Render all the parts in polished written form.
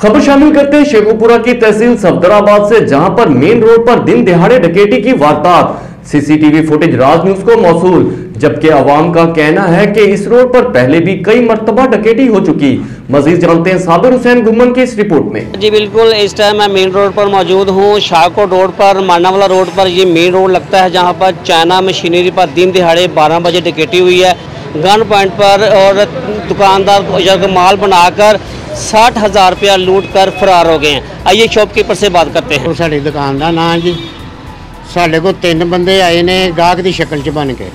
खबर शामिल करते हैं शेखुपुरा की तहसील सफदराबाद से, जहां पर मेन रोड पर दिन दिहाड़े डकैती की वारदात। सीसीटीवी फुटेज राज न्यूज को मौसूल, जबकि अवाम का कहना है कि इस रोड पर पहले भी कई मर्तबा डकैती हो चुकी। मजीद जानते हैं साबिर हुसैन गुम्मन की इस रिपोर्ट में। जी बिल्कुल, इस टाइम मैं मेन रोड पर मौजूद हूँ। शाहकोट रोड पर, मानावाला रोड पर ये मेन रोड लगता है, जहाँ पर चाइना मशीनरी पर दिन दिहाड़े 12 बजे डकैती हुई है। गन पॉइंट पर और दुकानदार माल बनाकर 60,000 रुपया लूट कर फरार हो गए हैं। आइए शॉपकीपर से बात करते हैं। साड़ी दुकान का नाम जी, साढ़े को 3 बंदे आए ने गाहक की शक्ल च बन के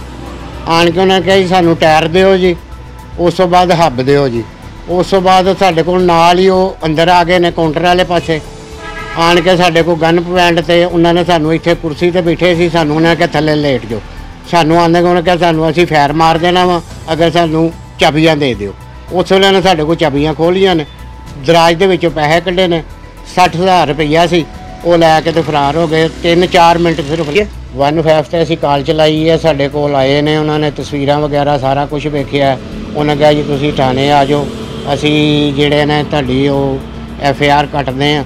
आन के उन्होंने कहा जी सानू टायर दो जी, उस तो बाद हब दो जी। उस तो बाद साढ़े को नाल ही वो अंदर आ गए ने काउंटर वाले पासे आन के साढ़े को गन पॉइंट से उन्होंने सानू इत्थे कुर्सी ते बैठे सी, सानू उन्होंने कहा थले लेट जाओ। सानू आंदे उन्होंने कहा सानू असी फैर मार देना वा अगर सानू चाबियां दे दिओ। उस वेले ने साढ़े को चाबियां खोलियां ने, दराज दे विचों पैसे कढ़े ने, 60,000 रुपया सी, वो लैके तो फरार हो गए। 3-4 मिनट सिर्फ 15 ਤੇ ਅਸੀਂ ਕਾਲ ਚਲਾਈ ਹੈ, ਸਾਡੇ ਕੋਲ ਆਏ ਨੇ, ਉਹਨਾਂ ਨੇ ਤਸਵੀਰਾਂ ਵਗੈਰਾ ਸਾਰਾ ਕੁਝ ਵੇਖਿਆ। ਉਹਨਾਂ ਕਿਹਾ ਜੀ ਤੁਸੀਂ ਥਾਣੇ ਆ ਜਾਓ, ਅਸੀਂ ਜਿਹੜੇ ਨੇ ਤੁਹਾਡੀ ਉਹ FIR ਕੱਟਦੇ ਆ।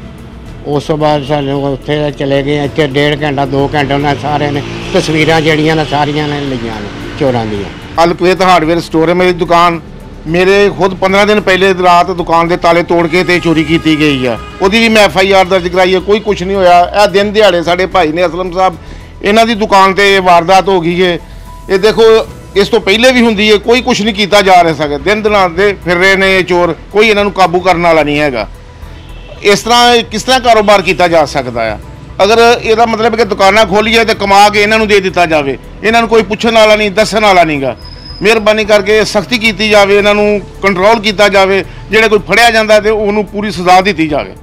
ਉਸ ਤੋਂ ਬਾਅਦ ਸਾਨੂੰ ਉੱਥੇ ਚਲੇ ਗਏ। ਇੱਥੇ 1.5 ਘੰਟਾ 2 ਘੰਟੇ ਉਹਨਾਂ ਸਾਰਿਆਂ ਨੇ ਤਸਵੀਰਾਂ ਜਿਹੜੀਆਂ ਨੇ ਸਾਰੀਆਂ ਨੇ ਲਈਆਂ ਨੇ ਚੋਰਾਂ ਦੀਆਂ। अलकुवैत हार्डवेयर स्टोर है मेरी दुकान। मेरे खुद 15 दिन पहले रात दुकान के ताले तोड़ के ते चोरी की गई है। ਉਹਦੀ ਵੀ मैं FIR दर्ज कराई है, कोई कुछ नहीं होया। ਇਹ दिन दिहाड़े साढ़े भाई ने असलम साहब इन्हों की दुकान से वारदात हो गई है। ये देखो इस तो पहले भी होंगी है, कोई कुछ नहीं किया जा रहा सके। दिन दिनाते फिर रहे ने चोर, कोई इन्हों काबू करने वाला नहीं है। इस तरह किस तरह कारोबार किया जा सकता है? अगर यदा मतलब कि दुकाना खोलीए तो कमा के इन्हों दे दिता जाए, इन्हों कोई पूछने वाला नहीं, दसन वाला नहीं गा। मेहरबानी करके सख्ती की जाए, इन्हों कंट्रोल किया जाए। जो कोई फड़िया जाता है तो उन्होंने पूरी सजा दी जाए।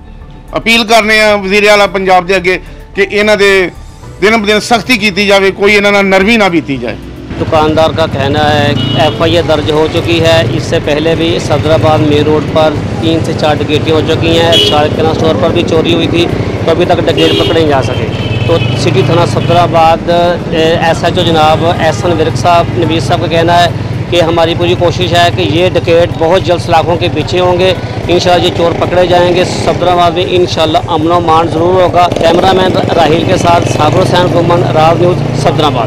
अपील करने वजीर आला पंजाब के अगे कि इन्हों के दिन ब दिन सख्ती की जाए, कोई इन्होंने नरमी ना बीती जाए। दुकानदार का कहना है FIR दर्ज हो चुकी है। इससे पहले भी सफदराबाद मेन रोड पर 3 से 4 डकैती हो चुकी हैं। शायद किराना स्टोर पर भी चोरी हुई थी, तो अभी तक डकैत पकड़े नहीं जा सके। तो सिटी थाना सफदराबाद SHO जनाब एहसन विर्क साहब नवीद साहब का कहना है कि हमारी पूरी कोशिश है कि ये डकैत बहुत जल्द सलाखों के पीछे होंगे। इंशाल्लाह ये चोर पकड़े जाएंगे। सफदराबाद में इंशाल्लाह अमन व मान ज़रूर होगा। कैमरामैन राहिल के साथ साबिर हुसैन गुम्मन, राज न्यूज़, सफदराबाद।